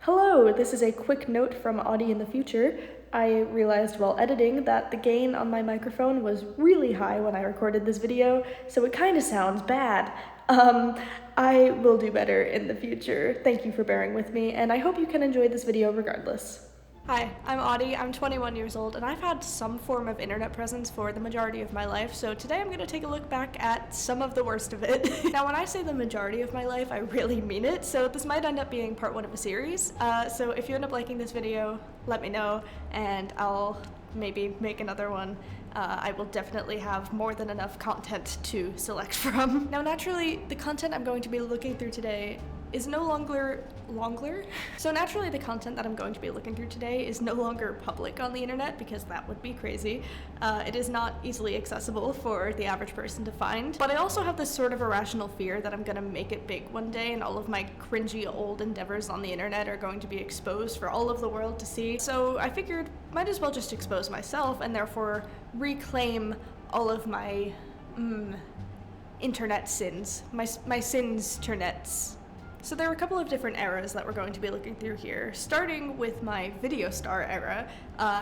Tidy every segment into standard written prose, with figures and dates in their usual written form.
Hello, this is a quick note from Audie in the future. I realized while editing that the gain on my microphone was really high when I recorded this video, so it kinda sounds bad. I will do better in the future. Thank you for bearing with me, and I hope you can enjoy this video regardless. Hi, I'm Audie, I'm 21 years old, and I've had some form of internet presence for the majority of my life, so today I'm going to take a look back at some of the worst of it. Now, when I say the majority of my life, I really mean it, so this might end up being part one of a series, so if you end up liking this video, let me know, and I'll maybe make another one. I will definitely have more than enough content to select from. Now, naturally, the content I'm going to be looking through today is no longer So naturally the content that I'm going to be looking through today is no longer public on the internet because that would be crazy. It is not easily accessible for the average person to find. But I also have this sort of irrational fear that I'm gonna make it big one day and all of my cringy old endeavors on the internet are going to be exposed for all of the world to see. So I figured might as well just expose myself and therefore reclaim all of my internet sins. My sins ternets. So there are a couple of different eras that we're going to be looking through here, starting with my Videostar era.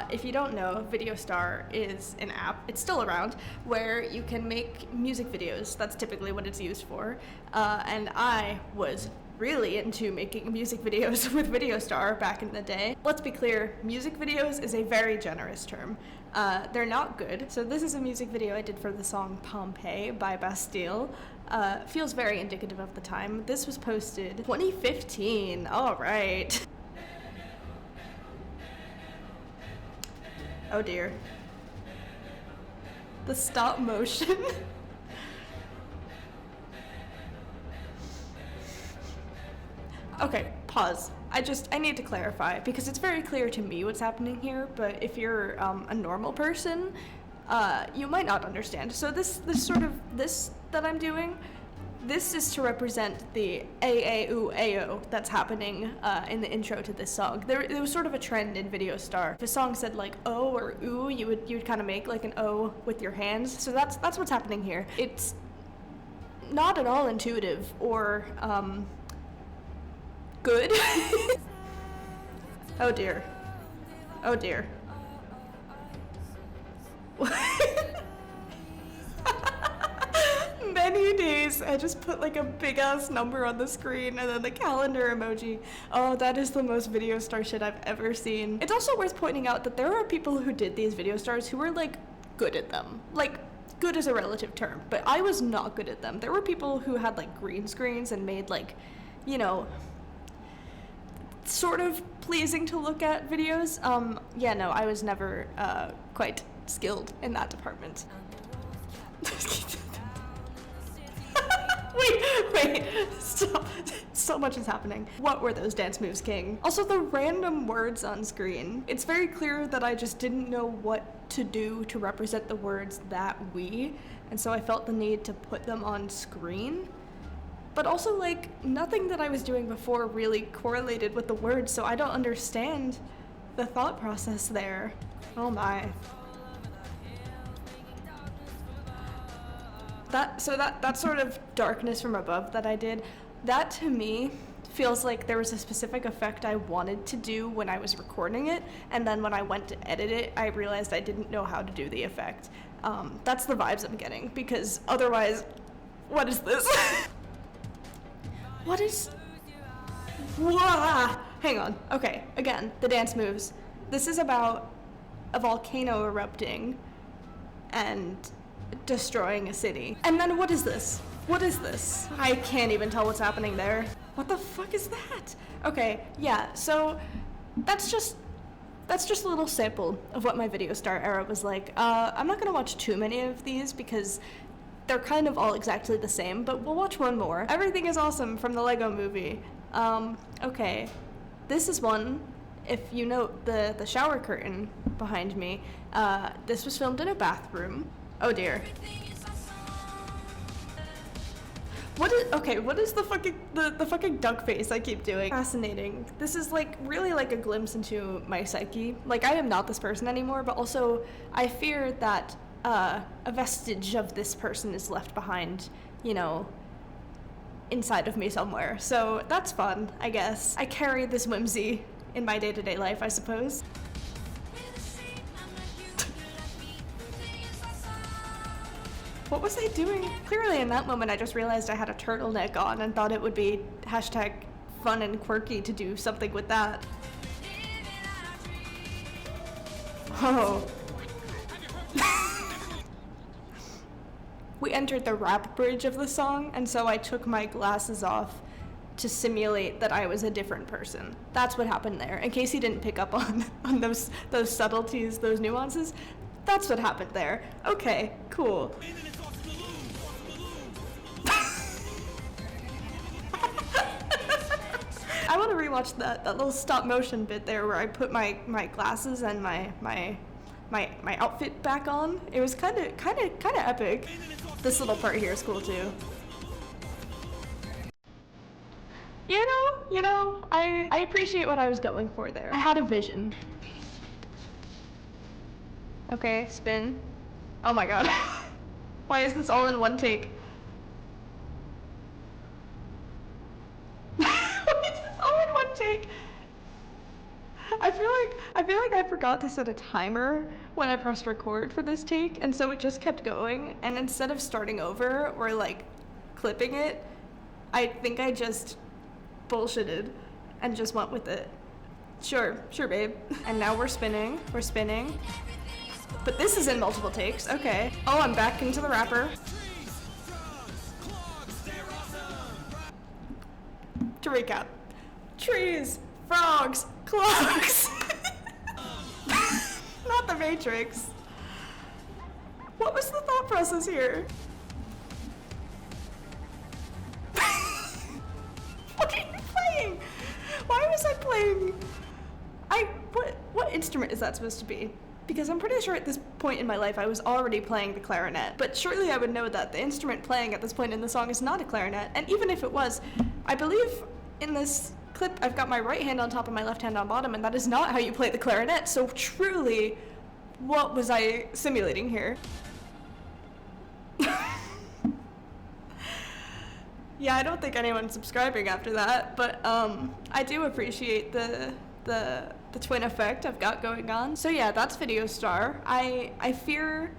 If you don't know, Videostar is an app, it's still around, where you can make music videos. That's typically what it's used for. And I was really into making music videos with Videostar back in the day. Let's be clear, music videos is a very generous term. They're not good. So this is a music video I did for the song Pompeii by Bastille. Feels very indicative of the time. This was posted 2015, all right. Oh dear. The stop motion. Okay, pause. I need to clarify because it's very clear to me what's happening here, but if you're a normal person, you might not understand. So this that I'm doing, this is to represent the AAOAO that's happening in the intro to this song. There was sort of a trend in Videostar. If a song said like O or oo, you would kind of make like an O with your hands. So that's what's happening here. It's not at all intuitive or good. Oh dear. Oh dear. Many days. I just put like a big ass number on the screen and then the calendar emoji. Oh, that is the most Videostar shit I've ever seen. It's also worth pointing out that there are people who did these Videostars who were like good at them. Like, good is a relative term, but I was not good at them. There were people who had like green screens and made like, you know, sort of pleasing to look at videos. Yeah, no, I was never quite skilled in that department. Wait, stop. So much is happening. What were those dance moves, King? Also, the random words on screen. It's very clear that I just didn't know what to do to represent the words that we, and so I felt the need to put them on screen. But also, like, nothing that I was doing before really correlated with the words, so I don't understand the thought process there. Oh my. That sort of darkness from above that I did, that to me feels like there was a specific effect I wanted to do when I was recording it, and then when I went to edit it, I realized I didn't know how to do the effect. That's the vibes I'm getting, because otherwise, what is this? What is... Wah! Hang on. Okay, again, the dance moves. This is about a volcano erupting and destroying a city. And then what is this? What is this? I can't even tell what's happening there. What the fuck is that? Okay, yeah, so that's just a little sample of what my Videostar era was like. I'm not gonna watch too many of these because they're kind of all exactly the same, but we'll watch one more. Everything is awesome from the Lego movie. Okay. This is one. If you note the shower curtain behind me, this was filmed in a bathroom. Oh dear. What is the fucking duck face I keep doing? Fascinating. This is like really like a glimpse into my psyche. Like, I am not this person anymore, but also I fear that a vestige of this person is left behind, you know, inside of me somewhere. So that's fun, I guess. I carry this whimsy in my day-to-day life, I suppose. What was I doing? Clearly in that moment I just realized I had a turtleneck on and thought it would be hashtag fun and quirky to do something with that. Oh. We entered the rap bridge of the song, and so I took my glasses off to simulate that I was a different person. That's what happened there. In case you didn't pick up on those subtleties, those nuances, that's what happened there. Okay, cool. I want to rewatch that little stop motion bit there where I put my glasses and my outfit back on. It was kind of epic. This little part here is cool too. You know, I appreciate what I was going for there. I had a vision. Okay, spin. Oh my god. Why is this all in one take? I feel like I forgot to set a timer when I pressed record for this take, and so it just kept going, and instead of starting over or like clipping it, I think I just bullshitted and just went with it. Sure babe. And now we're spinning. But this is in multiple takes, okay. Oh, I'm back into the wrapper. To recap. Trees, frogs, clogs. Not the Matrix. What was the thought process here? What are you playing? Why was I playing? What instrument is that supposed to be? Because I'm pretty sure at this point in my life I was already playing the clarinet, but surely I would know that the instrument playing at this point in the song is not a clarinet, and even if it was, I believe in this clip I've got my right hand on top and my left hand on bottom, and that is not how you play the clarinet, so truly, what was I simulating here? Yeah, I don't think anyone's subscribing after that, but I do appreciate the twin effect I've got going on. So yeah, that's Video Star. I fear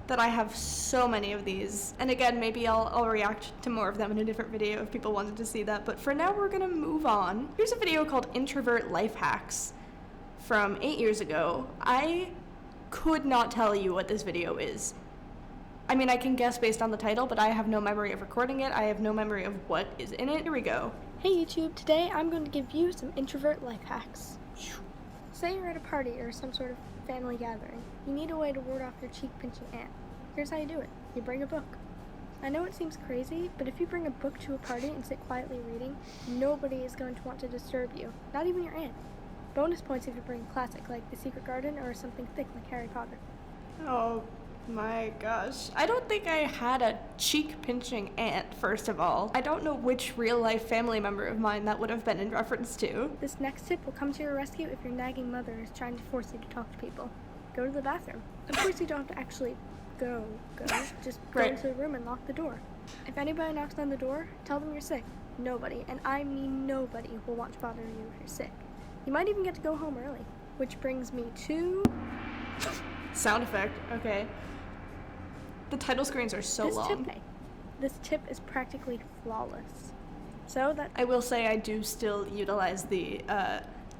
that I have so many of these, and again, maybe I'll react to more of them in a different video if people wanted to see that, but for now we're gonna move on. Here's a video called Introvert Life Hacks from 8 years ago. I could not tell you what this video is. I mean, I can guess based on the title, but I have no memory of recording it. I have no memory of what is in it. Here we go. Hey YouTube, today I'm going to give you some introvert life hacks. Say you're at a party or some sort of family gathering. You need a way to ward off your cheek-pinching aunt. Here's how you do it. You bring a book. I know it seems crazy, but if you bring a book to a party and sit quietly reading, nobody is going to want to disturb you, not even your aunt. Bonus points if you bring a classic like The Secret Garden or something thick like Harry Potter. Oh my gosh. I don't think I had a cheek-pinching aunt, first of all. I don't know which real-life family member of mine that would have been in reference to. This next tip will come to your rescue if your nagging mother is trying to force you to talk to people. Go to the bathroom. Of course you don't have to actually go. Just go Right. into the room and lock the door. If anybody knocks on the door, tell them you're sick. Nobody, and I mean nobody, will want to bother you if you're sick. You might even get to go home early. Which brings me to... Sound effect, okay. The title screens are so long. This tip is practically flawless. So that I will say I do still utilize the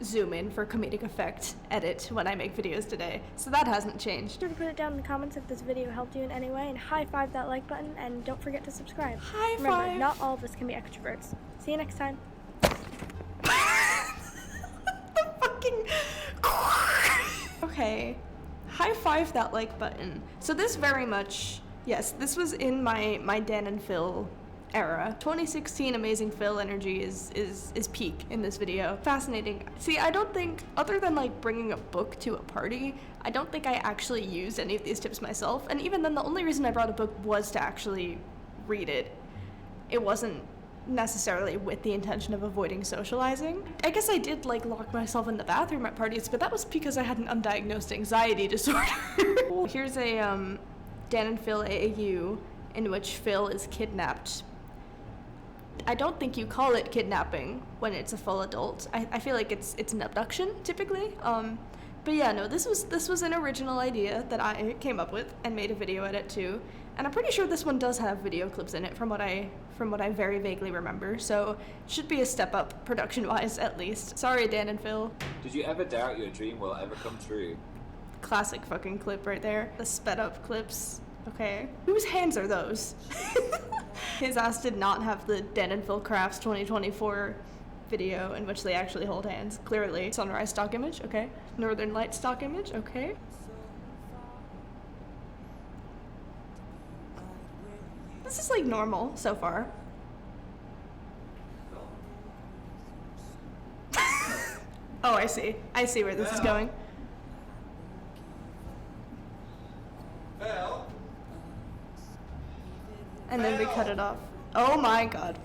zoom in for comedic effect edit when I make videos today, so that hasn't changed. Be sure to put it down in the comments if this video helped you in any way, and high five that like button, and don't forget to subscribe. High Remember, five! not all of us can be extroverts. See you next time. The fucking... Okay. High five that like button. So this very much, yes, this was in my Dan and Phil era. 2016 Amazing Phil energy is peak in this video. Fascinating. See, I don't think, other than like bringing a book to a party, I don't think I actually used any of these tips myself. And even then, the only reason I brought a book was to actually read it. It wasn't necessarily with the intention of avoiding socializing. I guess I did like lock myself in the bathroom at parties, but that was because I had an undiagnosed anxiety disorder. Here's a Dan and Phil AAU in which Phil is kidnapped I don't think you call it kidnapping when it's a full adult. I feel like it's an abduction typically. But yeah, no, this was an original idea that I came up with and made a video edit to, and I'm pretty sure this one does have video clips in it from what I very vaguely remember. So it should be a step up production-wise at least. Sorry, Dan and Phil. Did you ever doubt your dream will ever come true? Classic fucking clip right there. The sped up clips. Okay. Whose hands are those? His ass did not have the Dan and Phil Crafts 2024 video in which they actually hold hands. Clearly. Sunrise stock image, okay. Northern Lights stock image, okay. This is like normal so far. Oh, I see. I see where this is going. Phil? And then we cut it off. Oh my god.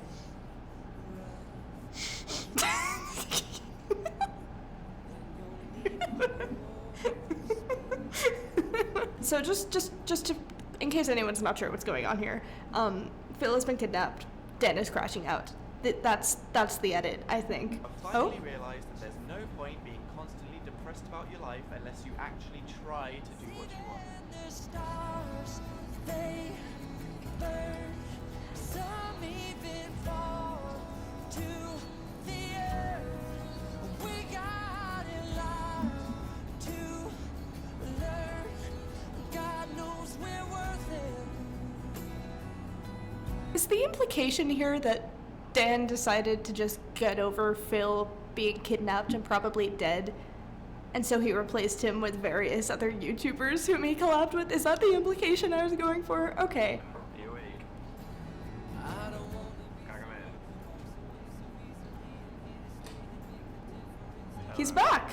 So just to, in case anyone's not sure what's going on here, Phil has been kidnapped. Dan is crashing out. That's the edit, I think. I've finally realised that there's no point being constantly depressed about your life unless you actually try to do what you want. The stars, they burn. Some even fall to the earth. We got a lot to learn. God knows we're worth it. Is the implication here that Dan decided to just get over Phil being kidnapped and probably dead, and so he replaced him with various other YouTubers whom he collabed with? Is that the implication I was going for? Okay. Are you awake? Can I come in? He's back!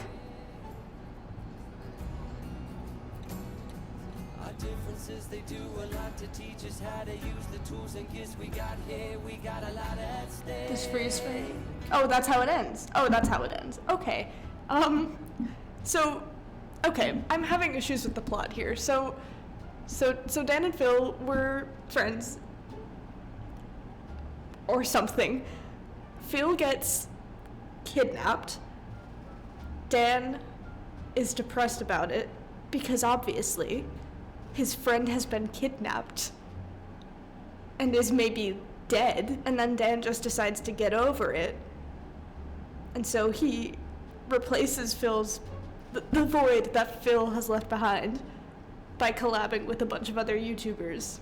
Our differences, they do a lot to teach us how to use the tools and gifts we got here. We got a lot at stake. This freeze frame. Oh, that's how it ends. Oh, that's how it ends. Okay. So, okay, I'm having issues with the plot here. So Dan and Phil were friends. Or something. Phil gets kidnapped. Dan is depressed about it because obviously his friend has been kidnapped and is maybe dead, and then Dan just decides to get over it, and so he replaces the void that Phil has left behind by collabing with a bunch of other YouTubers.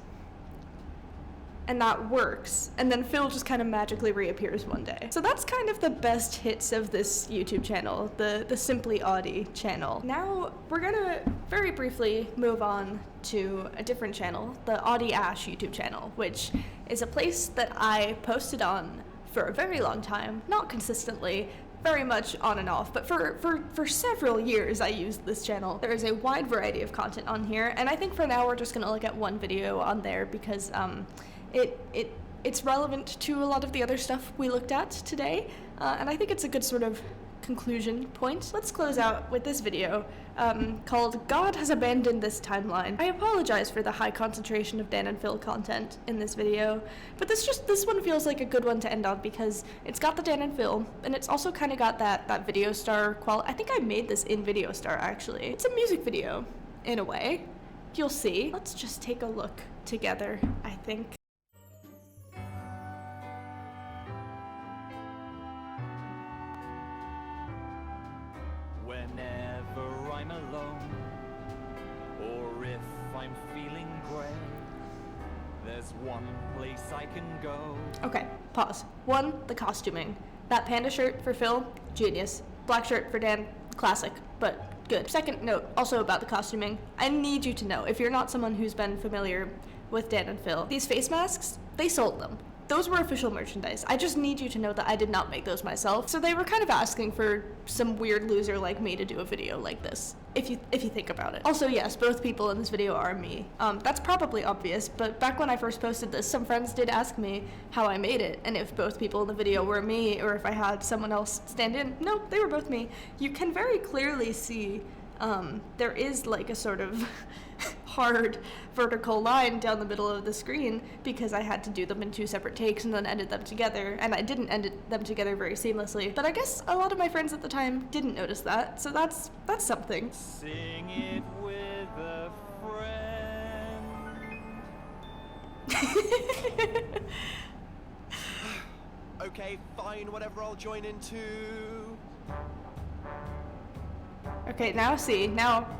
And that works. And then Phil just kind of magically reappears one day. So that's kind of the best hits of this YouTube channel, the Simply Audie channel. Now we're gonna very briefly move on to a different channel, the Audie Ash YouTube channel, which is a place that I posted on for a very long time, not consistently, very much on and off, but for several years I used this channel. There is a wide variety of content on here, and I think for now we're just gonna look at one video on there because it's relevant to a lot of the other stuff we looked at today, and I think it's a good sort of conclusion point. Let's close out with this video called God Has Abandoned This Timeline. I apologize for the high concentration of Dan and Phil content in this video, but this one feels like a good one to end on because it's got the Dan and Phil, and it's also kind of got that Video Star quality. I think I made this in Video Star actually. It's a music video in a way. You'll see. Let's just take a look together, I think. Whenever I'm alone, or if I'm feeling grey, there's one place I can go. Okay, pause. 1, the costuming. That panda shirt for Phil, genius. Black shirt for Dan, classic, but good. Second note, also about the costuming. I need you to know, if you're not someone who's been familiar with Dan and Phil, these face masks, they sold them. Those were official merchandise. I just need you to know that I did not make those myself. So they were kind of asking for some weird loser like me to do a video like this, if you think about it. Also, yes, both people in this video are me. That's probably obvious, but back when I first posted this, some friends did ask me how I made it, and if both people in the video were me, or if I had someone else stand in. No, they were both me. You can very clearly see there is like a sort of hard vertical line down the middle of the screen because I had to do them in 2 separate takes and then edit them together, and I didn't edit them together very seamlessly. But I guess a lot of my friends at the time didn't notice that, so that's something. Sing it with a friend. Okay, fine, whatever, I'll join in too. Okay, now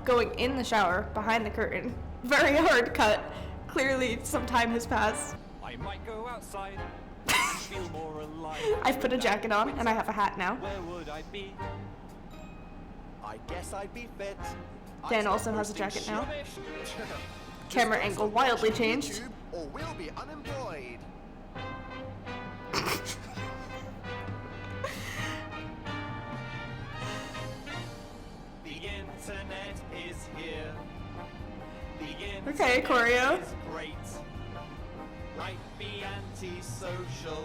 going in the shower, behind the curtain. Very hard cut. Clearly some time has passed. I might go outside and feel more alive. I've put a jacket on and I have a hat now. Where would I be? I guess I'd be fit. Dan also has a jacket now. Rubbish. Camera angle wildly changed. YouTube, or we'll be unemployed. The internet is here. The internet Okay, choreo. is great. Might be antisocial,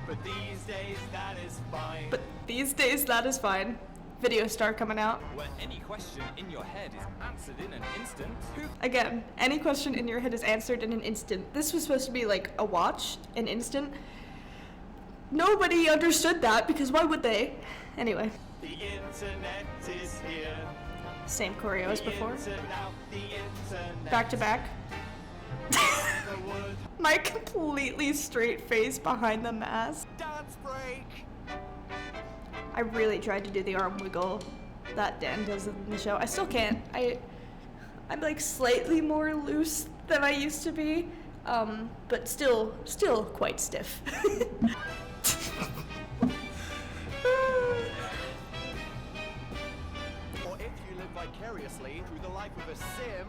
but these days that is fine. But these days that is fine. Video star coming out. Where any question in your head is answered in an instant. Again, any question in your head is answered in an instant. This was supposed to be like a watch, an instant. Nobody understood that because why would they? Anyway, The internet is here. same choreo as before. The internet. Back to back. The wood. My completely straight face behind the mask. Dance break. I really tried to do the arm wiggle that Dan does in the show. I still can't. I'm like slightly more loose than I used to be, but still quite stiff. Or if you live vicariously through the life of a sim.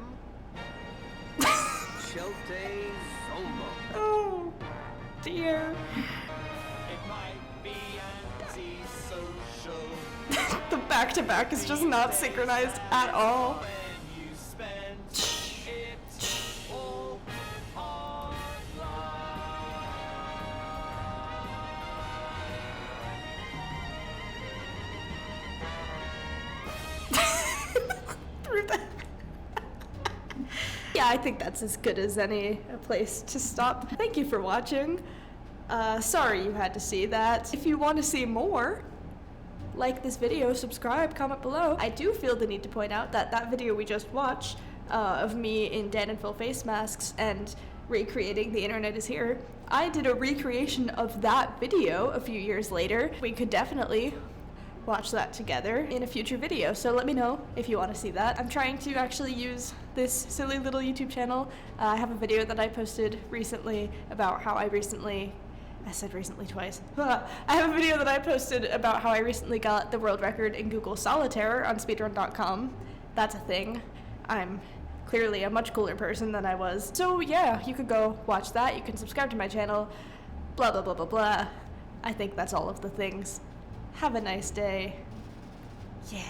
Chelte Zombo. Oh dear. It might be antisocial. The back to back is just not synchronized at all. When you spend it all Through that. Yeah, I think that's as good as any place to stop. Thank you for watching. Sorry you had to see that. If you want to see more, like this video, subscribe, comment below. I do feel the need to point out that that video we just watched of me in Dan and Phil face masks and recreating The Internet Is Here, I did a recreation of that video a few years later. We could definitely watch that together in a future video, so let me know if you want to see that. I'm trying to actually use this silly little YouTube channel. I have a video that I posted recently about how I said recently twice. I have a video that I posted about how I recently got the world record in Google Solitaire on speedrun.com. That's a thing. I'm clearly a much cooler person than I was. So yeah, you could go watch that. You can subscribe to my channel. Blah, blah, blah, blah, blah. I think that's all of the things. Have a nice day. Yeah.